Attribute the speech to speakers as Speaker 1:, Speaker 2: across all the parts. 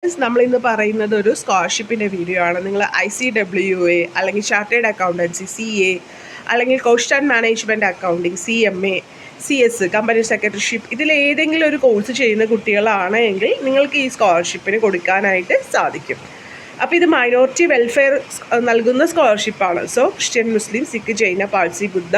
Speaker 1: നമ്മളിന്ന് പറയുന്നത് ഒരു സ്കോളർഷിപ്പിൻ്റെ വീഡിയോ ആണ്. നിങ്ങൾ ICWA അല്ലെങ്കിൽ ചാർട്ടേഡ് അക്കൗണ്ടൻസി CA അല്ലെങ്കിൽ cost and management accounting CMA CS company secretaryship ഇതിലേതെങ്കിലും ഒരു കോഴ്സ് ചെയ്യുന്ന കുട്ടികളാണ് എങ്കിൽ നിങ്ങൾക്ക് ഈ സ്കോളർഷിപ്പിന് കൊടുക്കാനായിട്ട് സാധിക്കും. അപ്പോൾ ഇത് മൈനോറിറ്റി വെൽഫെയർ നൽകുന്ന സ്കോളർഷിപ്പാണ്. സോ ക്രിസ്ത്യൻ, മുസ്ലിം, സിഖ്, ജൈന, പാഴ്സി, ബുദ്ധ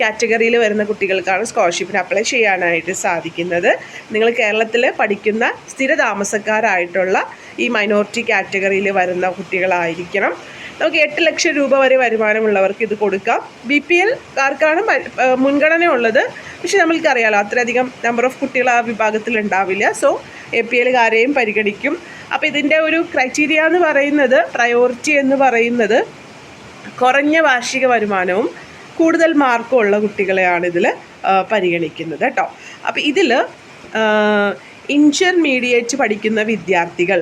Speaker 1: കാറ്റഗറിയിൽ വരുന്ന കുട്ടികൾക്കാണ് സ്കോളർഷിപ്പിന് അപ്ലൈ ചെയ്യാനായിട്ട് സാധിക്കുന്നത്. നിങ്ങൾ കേരളത്തിൽ പഠിക്കുന്ന സ്ഥിര താമസക്കാരായിട്ടുള്ള ഈ മൈനോറിറ്റി കാറ്റഗറിയിൽ വരുന്ന കുട്ടികളായിരിക്കണം. നമുക്ക് 8 ലക്ഷം രൂപ വരെ വരുമാനമുള്ളവർക്ക് ഇത് കൊടുക്കാം. BPL കാർക്കാണ് മുൻഗണന ഉള്ളത്. പക്ഷെ നമ്മൾക്കറിയാലോ അത്രയധികം നമ്പർ ഓഫ് കുട്ടികൾ ആ വിഭാഗത്തിൽ ഉണ്ടാവില്ല. സോ APL കാരെയും പരിഗണിക്കും. അപ്പോൾ ഇതിൻ്റെ ഒരു ക്രൈറ്റീരിയ എന്ന് പറയുന്നത്, പ്രയോറിറ്റി എന്ന് പറയുന്നത് കുറഞ്ഞ വാർഷിക വരുമാനവും കൂടുതൽ മാർക്കും ഉള്ള കുട്ടികളെയാണ് ഇതിൽ പരിഗണിക്കുന്നത് കേട്ടോ. അപ്പോൾ ഇതിൽ ഇൻ്റർമീഡിയറ്റ് പഠിക്കുന്ന വിദ്യാർത്ഥികൾ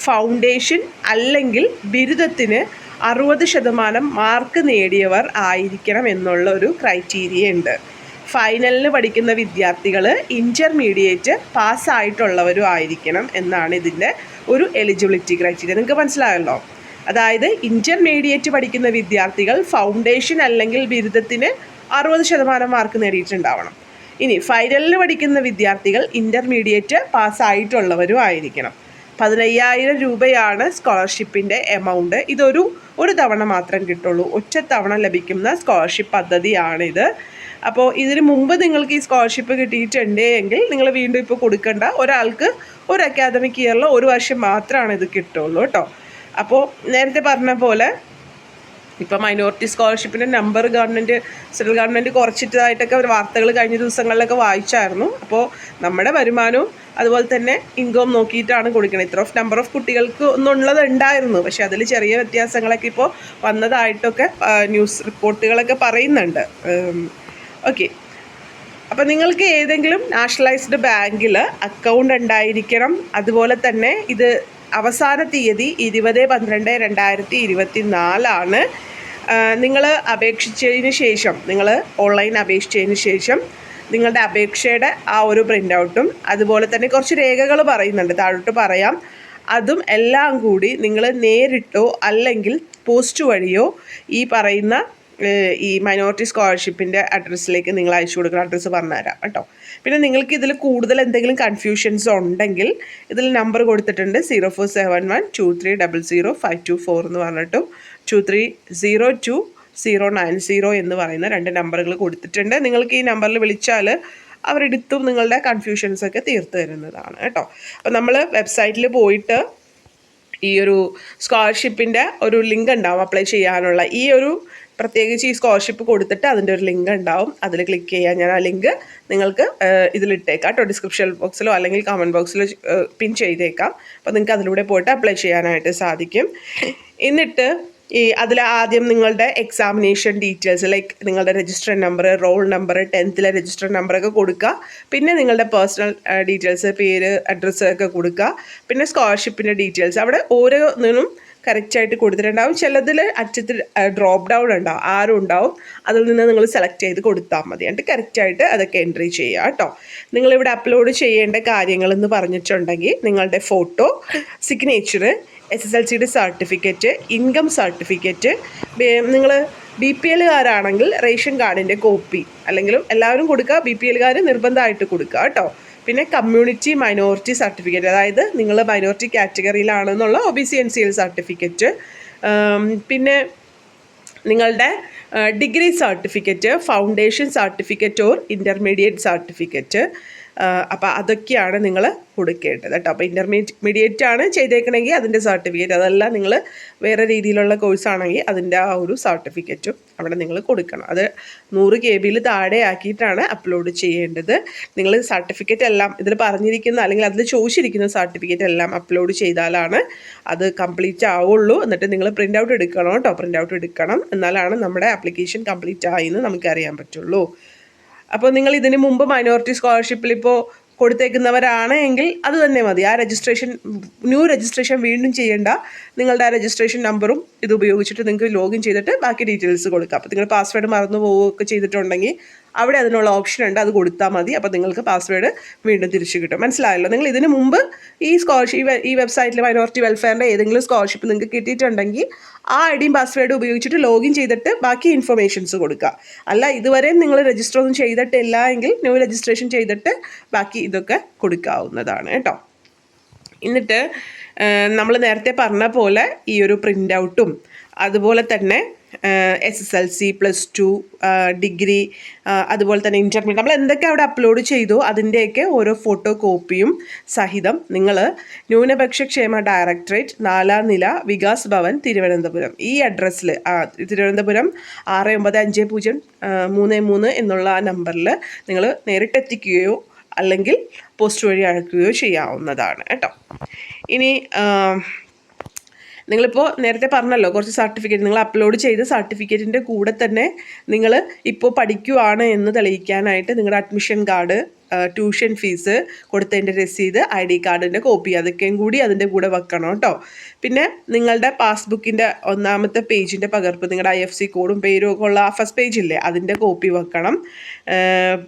Speaker 1: ഫൗണ്ടേഷൻ അല്ലെങ്കിൽ ബിരുദത്തിന് 60% മാർക്ക് നേടിയവർ ആയിരിക്കണം എന്നുള്ള ഒരു ക്രൈറ്റീരിയ ഉണ്ട്. ഫൈനലിന് പഠിക്കുന്ന വിദ്യാർത്ഥികൾ ഇൻ്റർമീഡിയറ്റ് പാസ്സായിട്ടുള്ളവരും ആയിരിക്കണം എന്നാണ് ഇതിൻ്റെ ഒരു എലിജിബിലിറ്റി ക്രൈറ്റീരിയ. നിങ്ങൾക്ക് മനസ്സിലായല്ലോ. അതായത് ഇൻ്റർമീഡിയറ്റ് പഠിക്കുന്ന വിദ്യാർത്ഥികൾ ഫൗണ്ടേഷൻ അല്ലെങ്കിൽ ബിരുദത്തിന് 60% മാർക്ക് നേടിയിട്ടുണ്ടാവണം. ഇനി ഫൈനലിന് പഠിക്കുന്ന വിദ്യാർത്ഥികൾ ഇൻ്റർമീഡിയറ്റ് പാസ്സായിട്ടുള്ളവരും ആയിരിക്കണം. 15,000 രൂപയാണ് സ്കോളർഷിപ്പിൻ്റെ എമൗണ്ട്. ഇതൊരു തവണ മാത്രം കിട്ടുള്ളൂ. ഒറ്റത്തവണ ലഭിക്കുന്ന സ്കോളർഷിപ്പ് പദ്ധതിയാണിത്. അപ്പോൾ ഇതിന് മുമ്പ് നിങ്ങൾക്ക് ഈ സ്കോളർഷിപ്പ് കിട്ടിയിട്ടുണ്ട് എങ്കിൽ നിങ്ങൾ വീണ്ടും ഇപ്പോൾ കൊടുക്കേണ്ട. ഒരാൾക്ക് ഒരു അക്കാദമിക് ഇയറിൽ 1 വർഷം മാത്രമാണ് ഇത് കിട്ടുള്ളൂ കേട്ടോ. അപ്പോൾ നേരത്തെ പറഞ്ഞ പോലെ ഇപ്പോൾ മൈനോറിറ്റി സ്കോളർഷിപ്പിൻ്റെ നമ്പർ സെൻട്രൽ ഗവൺമെൻറ് കുറച്ചിട്ടതായിട്ടൊക്കെ വാർത്തകൾ കഴിഞ്ഞ ദിവസങ്ങളിലൊക്കെ വായിച്ചായിരുന്നു. അപ്പോൾ നമ്മുടെ വരുമാനവും അതുപോലെ തന്നെ ഇൻകം നോക്കിയിട്ടാണ് കൊടുക്കുന്നത്. ഇത്ര നമ്പർ ഓഫ് കുട്ടികൾക്ക് ഒന്നുള്ളത് ഉണ്ടായിരുന്നു, പക്ഷെ അതിൽ ചെറിയ വ്യത്യാസങ്ങളൊക്കെ ഇപ്പോൾ വന്നതായിട്ടൊക്കെ ന്യൂസ് റിപ്പോർട്ടുകളൊക്കെ പറയുന്നുണ്ട്. ഓക്കെ, അപ്പോൾ നിങ്ങൾക്ക് ഏതെങ്കിലും നാഷണലൈസ്ഡ് ബാങ്കിൽ അക്കൗണ്ട് ഉണ്ടായിരിക്കണം. അതുപോലെ തന്നെ ഇത് അവസാന തീയതി 20/12/2024 നിങ്ങൾ അപേക്ഷിച്ചതിന് ശേഷം, നിങ്ങൾ ഓൺലൈൻ അപേക്ഷിച്ചതിന് ശേഷം നിങ്ങളുടെ അപേക്ഷയുടെ ആ ഒരു പ്രിൻ്റ് ഔട്ടും അതുപോലെ തന്നെ കുറച്ച് രേഖകൾ പറയുന്നുണ്ട്, താഴോട്ട് പറയാം. അതും എല്ലാം കൂടി നിങ്ങൾ നേരിട്ടോ അല്ലെങ്കിൽ പോസ്റ്റ് വഴിയോ ഈ പറയുന്ന ഈ മൈനോറിറ്റി സ്കോളർഷിപ്പിൻ്റെ അഡ്രസ്സിലേക്ക് നിങ്ങൾ അയച്ചു കൊടുക്കുന്ന അഡ്രസ്സ് പറഞ്ഞുതരാം കേട്ടോ. പിന്നെ നിങ്ങൾക്ക് ഇതിൽ കൂടുതൽ എന്തെങ്കിലും കൺഫ്യൂഷൻസ് ഉണ്ടെങ്കിൽ ഇതിൽ നമ്പർ കൊടുത്തിട്ടുണ്ട് 047123000524 എന്ന് പറഞ്ഞിട്ടും 230290 എന്ന് പറയുന്ന 2 നമ്പറുകൾ കൊടുത്തിട്ടുണ്ട്. നിങ്ങൾക്ക് ഈ നമ്പറിൽ വിളിച്ചാൽ അവരെടുത്തും നിങ്ങളുടെ കൺഫ്യൂഷൻസൊക്കെ തീർത്ത് തരുന്നതാണ് കേട്ടോ. അപ്പോൾ നമ്മൾ വെബ്സൈറ്റിൽ പോയിട്ട് ഈ ഒരു സ്കോളർഷിപ്പിൻ്റെ ഒരു ലിങ്ക് ഉണ്ടാവും അപ്ലൈ ചെയ്യാനുള്ള. ഈ ഒരു പ്രത്യേകിച്ച് ഈ സ്കോളർഷിപ്പ് കൊടുത്തിട്ട് അതിൻ്റെ ഒരു ലിങ്ക് ഉണ്ടാവും, അതിൽ ക്ലിക്ക് ചെയ്യാൻ ഞാൻ ആ ലിങ്ക് നിങ്ങൾക്ക് ഇതിലിട്ടേക്കാം കേട്ടോ. ഡിസ്ക്രിപ്ഷൻ ബോക്സിലോ അല്ലെങ്കിൽ കമൻറ്റ് ബോക്സിലോ പിൻ ചെയ്തേക്കാം. അപ്പോൾ നിങ്ങൾക്ക് അതിലൂടെ പോയിട്ട് അപ്ലൈ ചെയ്യാനായിട്ട് സാധിക്കും. എന്നിട്ട് അതിൽ ആദ്യം നിങ്ങളുടെ എക്സാമിനേഷൻ ഡീറ്റെയിൽസ്, ലൈക്ക് നിങ്ങളുടെ register number, roll number, 10th register നമ്പറൊക്കെ കൊടുക്കുക. പിന്നെ നിങ്ങളുടെ പേഴ്സണൽ ഡീറ്റെയിൽസ്, പേര്, അഡ്രസ്സ് ഒക്കെ കൊടുക്കുക. പിന്നെ സ്കോളർഷിപ്പിൻ്റെ ഡീറ്റെയിൽസ് അവിടെ ഓരോന്നിനും കറക്റ്റായിട്ട് കൊടുത്തിട്ടുണ്ടാവും. ചിലതിൽ അറ്റത്ത് ഡ്രോപ്പ് ഡൗൺ ഉണ്ടാവും, ആരും ഉണ്ടാവും, അതിൽ നിന്ന് നിങ്ങൾ സെലക്ട് ചെയ്ത് കൊടുത്താൽ മതി. എന്നിട്ട് കറക്റ്റായിട്ട് അതൊക്കെ എൻട്രി ചെയ്യുക കേട്ടോ. നിങ്ങളിവിടെ അപ്ലോഡ് ചെയ്യേണ്ട കാര്യങ്ങളെന്ന് പറഞ്ഞിട്ടുണ്ടെങ്കിൽ നിങ്ങളുടെ ഫോട്ടോ, സിഗ്നേച്ചർ, SSLCയുടെ സർട്ടിഫിക്കറ്റ്, ഇൻകം സർട്ടിഫിക്കറ്റ്, നിങ്ങൾ BPLകാരാണെങ്കിൽ റേഷൻ കാർഡിൻ്റെ കോപ്പി, അല്ലെങ്കിലും എല്ലാവരും കൊടുക്കുക, BPLകാർ നിർബന്ധമായിട്ട് കൊടുക്കുക കേട്ടോ. പിന്നെ കമ്മ്യൂണിറ്റി മൈനോറിറ്റി സർട്ടിഫിക്കറ്റ്, അതായത് നിങ്ങൾ മൈനോറിറ്റി കാറ്റഗറിയിലാണെന്നുള്ള OBC NCL സർട്ടിഫിക്കറ്റ്, പിന്നെ നിങ്ങളുടെ degree certificate, foundation certificate or intermediate certificate. അപ്പോൾ അതൊക്കെയാണ് നിങ്ങൾ കൊടുക്കേണ്ടത് കേട്ടോ. അപ്പോൾ ഇൻ്റർമീഡിയറ്റ് ആണ് ചെയ്തേക്കണമെങ്കിൽ അതിൻ്റെ സർട്ടിഫിക്കറ്റ്, അതെല്ലാം നിങ്ങൾ വേറെ രീതിയിലുള്ള കോഴ്സാണെങ്കിൽ അതിൻ്റെ ആ ഒരു സർട്ടിഫിക്കറ്റും അവിടെ നിങ്ങൾ കൊടുക്കണം. അത് 100 KB താഴെ ആക്കിയിട്ടാണ് അപ്ലോഡ് ചെയ്യേണ്ടത്. നിങ്ങൾ സർട്ടിഫിക്കറ്റ് എല്ലാം ഇതിൽ പറഞ്ഞിരിക്കുന്ന അല്ലെങ്കിൽ അതിൽ ചോദിച്ചിരിക്കുന്ന സർട്ടിഫിക്കറ്റ് എല്ലാം അപ്ലോഡ് ചെയ്താലാണ് അത് കംപ്ലീറ്റ് ആവുള്ളൂ. എന്നിട്ട് നിങ്ങൾ പ്രിൻ്റ് ഔട്ട് എടുക്കണം കേട്ടോ. പ്രിൻ്റ് ഔട്ട് എടുക്കണം, എന്നാലാണ് നമ്മുടെ ആപ്ലിക്കേഷൻ കംപ്ലീറ്റ് ആയെന്ന് നമുക്കറിയാൻ പറ്റുള്ളൂ. അപ്പോൾ നിങ്ങൾ ഇതിന് മുമ്പ് മൈനോറിറ്റി സ്കോളർഷിപ്പിൽ ഇപ്പോൾ കൊടുത്തേക്കുന്നവരാണ് എങ്കിൽ അത് തന്നെ മതി. ആ ന്യൂ രജിസ്ട്രേഷൻ വീണ്ടും ചെയ്യേണ്ട. നിങ്ങളുടെ ആ രജിസ്ട്രേഷൻ നമ്പറും ഇത് ഉപയോഗിച്ചിട്ട് നിങ്ങൾക്ക് ലോഗിൻ ചെയ്തിട്ട് ബാക്കി ഡീറ്റെയിൽസ് കൊടുക്കാം. അപ്പോൾ നിങ്ങൾ പാസ്വേഡ് മറന്നു പോവുകയൊക്കെ ചെയ്തിട്ടുണ്ടെങ്കിൽ അവിടെ അതിനുള്ള ഓപ്ഷൻ ഉണ്ട്, അത് കൊടുത്താൽ മതി. അപ്പോൾ നിങ്ങൾക്ക് പാസ്വേഡ് വീണ്ടും തിരിച്ചു കിട്ടും. മനസ്സിലായല്ലോ? നിങ്ങൾ ഇതിന് മുമ്പ് ഈ സ്കോളർഷിപ്പ് ഈ വെബ്സൈറ്റിൽ മൈനോറിറ്റി വെൽഫെയറിൻ്റെ ഏതെങ്കിലും സ്കോളർഷിപ്പ് നിങ്ങൾക്ക് കിട്ടിയിട്ടുണ്ടെങ്കിൽ ആ ഐഡിയും പാസ്വേഡും ഉപയോഗിച്ചിട്ട് ലോഗിൻ ചെയ്തിട്ട് ബാക്കി ഇൻഫർമേഷൻസ് കൊടുക്കുക. അല്ല ഇതുവരെ നിങ്ങൾ രജിസ്റ്റർ ഒന്നും ചെയ്തിട്ടില്ല എങ്കിൽ ന്യൂ രജിസ്ട്രേഷൻ ചെയ്തിട്ട് ബാക്കി ഇതൊക്കെ കൊടുക്കാവുന്നതാണ് കേട്ടോ. എന്നിട്ട് നമ്മൾ നേരത്തെ പറഞ്ഞ പോലെ ഈ ഒരു പ്രിൻ്റ് ഔട്ടും അതുപോലെ തന്നെ SSLC +2 ഡിഗ്രി അതുപോലെ തന്നെ ഇൻ്റർമീഡിയറ്റ് നമ്മൾ എന്തൊക്കെ അവിടെ അപ്ലോഡ് ചെയ്തോ അതിൻ്റെയൊക്കെ ഓരോ ഫോട്ടോ കോപ്പിയും സഹിതം നിങ്ങൾ ന്യൂനപക്ഷ ക്ഷേമ ഡയറക്ടറേറ്റ് 4ാം നില വികാസ് ഭവൻ തിരുവനന്തപുരം ഈ അഡ്രസ്സിൽ തിരുവനന്തപുരം 695033 എന്നുള്ള ആ നമ്പറിൽ നിങ്ങൾ നേരിട്ടെത്തിക്കുകയോ അല്ലെങ്കിൽ പോസ്റ്റ് വഴി അയക്കുകയോ ചെയ്യാവുന്നതാണ് കേട്ടോ. ഇനി നിങ്ങളിപ്പോൾ നേരത്തെ പറഞ്ഞല്ലോ കുറച്ച് സർട്ടിഫിക്കറ്റ് നിങ്ങൾ അപ്ലോഡ് ചെയ്ത സർട്ടിഫിക്കറ്റിൻ്റെ കൂടെ തന്നെ നിങ്ങൾ ഇപ്പോൾ പഠിക്കുവാണ് എന്ന് തെളിയിക്കാനായിട്ട് നിങ്ങളുടെ അഡ്മിഷൻ കാർഡ്, ട്യൂഷൻ ഫീസ് കൊടുത്തതിൻ്റെ രസീത്, ID കാർഡിൻ്റെ കോപ്പി അതൊക്കെയും കൂടി അതിൻ്റെ കൂടെ വെക്കണം കേട്ടോ. പിന്നെ നിങ്ങളുടെ പാസ്ബുക്കിൻ്റെ 1ാമത്തെ പേജിൻ്റെ പകർപ്പ്, നിങ്ങളുടെ IFSC കോഡും പേരും ഒക്കെ ഉള്ള ആ ഫസ്റ്റ് പേജില്ലേ അതിൻ്റെ കോപ്പി വെക്കണം.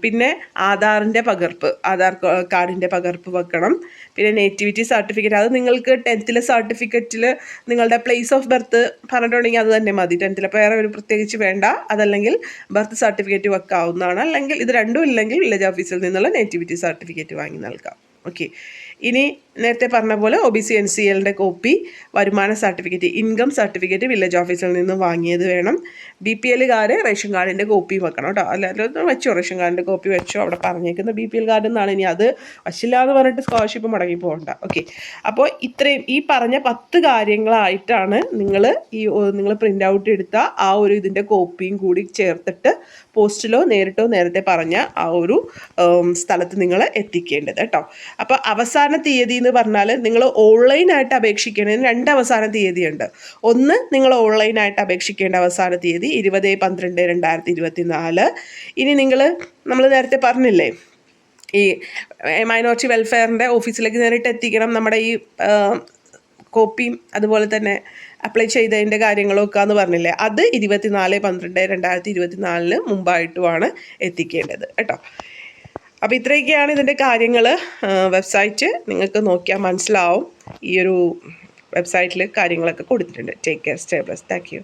Speaker 1: പിന്നെ ആധാറിൻ്റെ പകർപ്പ്, ആധാർ കാർഡിൻ്റെ പകർപ്പ് വെക്കണം. പിന്നെ നേറ്റിവിറ്റി സർട്ടിഫിക്കറ്റ്, അത് നിങ്ങൾക്ക് 10th സർട്ടിഫിക്കറ്റിൽ നിങ്ങളുടെ പ്ലേസ് ഓഫ് ബർത്ത് പറഞ്ഞിട്ടുണ്ടെങ്കിൽ അത് തന്നെ മതി. 10th വേറെ ഒരു പ്രത്യേകിച്ച് വേണ്ട. അതല്ലെങ്കിൽ ബർത്ത് സർട്ടിഫിക്കറ്റ് വെക്കാവുന്നതാണ്. അല്ലെങ്കിൽ ഇത് രണ്ടും ഇല്ലെങ്കിൽ വില്ലേജ് ഓഫീസിൽ നിന്നുള്ള നേറ്റിവിറ്റി സർട്ടിഫിക്കറ്റ് വാങ്ങി നൽകാം. ഓക്കെ. ഇനി നേരത്തെ പറഞ്ഞ പോലെ OBC NCLൻ്റെ കോപ്പി, വരുമാന സർട്ടിഫിക്കറ്റ്, ഇൻകം സർട്ടിഫിക്കറ്റ് വില്ലേജ് ഓഫീസിൽ നിന്ന് വാങ്ങിയത് വേണം. BPLകാർ റേഷൻ കാർഡിൻ്റെ കോപ്പി വെക്കണം കേട്ടോ. അല്ലാതെ വെച്ചോ, റേഷൻ കാർഡിൻ്റെ കോപ്പി വെച്ചോ. അവിടെ പറഞ്ഞേക്കുന്ന BPL കാർഡിൽ നിന്നാണ്. ഇനി അത് വശില്ല എന്ന് പറഞ്ഞിട്ട് സ്കോളർഷിപ്പ് മുടങ്ങി പോകണ്ട. ഓക്കെ. അപ്പോൾ ഇത്രയും ഈ പറഞ്ഞ 10 കാര്യങ്ങളായിട്ടാണ് നിങ്ങൾ പ്രിൻ്റ് ഔട്ട് എടുത്ത ആ ഒരു ഇതിൻ്റെ കോപ്പിയും കൂടി ചേർത്തിട്ട് പോസ്റ്റിലോ നേരിട്ടോ നേരത്തെ പറഞ്ഞ ആ ഒരു സ്ഥലത്ത് നിങ്ങൾ എത്തിക്കേണ്ടത് കേട്ടോ. അപ്പോൾ അവസാന തീയതി എന്ന് പറഞ്ഞാൽ നിങ്ങൾ ഓൺലൈനായിട്ട് അപേക്ഷിക്കേണ്ടതിന് 2 അവസാന തീയതിയുണ്ട്. ഒന്ന് നിങ്ങൾ ഓൺലൈനായിട്ട് അപേക്ഷിക്കേണ്ട അവസാന തീയതി 20/12/2024. ഇനി നമ്മൾ നേരത്തെ പറഞ്ഞില്ലേ ഈ മൈനോറിറ്റി വെൽഫെയറിൻ്റെ ഓഫീസിലേക്ക് നേരിട്ട് എത്തിക്കണം നമ്മുടെ ഈ കോപ്പിയും അതുപോലെ തന്നെ അപ്ലൈ ചെയ്തതിൻ്റെ കാര്യങ്ങളൊക്കെ എന്ന് പറഞ്ഞില്ലേ, അത് 24/12/2024 മുമ്പായിട്ടുമാണ് എത്തിക്കേണ്ടത് കേട്ടോ. അപ്പോൾ ഇത്രയൊക്കെയാണ് ഇതിൻ്റെ കാര്യങ്ങൾ. വെബ്സൈറ്റ് നിങ്ങൾക്ക് നോക്കിയാൽ മനസ്സിലാവും. ഈ ഒരു വെബ്സൈറ്റിൽ കാര്യങ്ങളൊക്കെ കൊടുത്തിട്ടുണ്ട്. Take care, stay blessed. Thank you.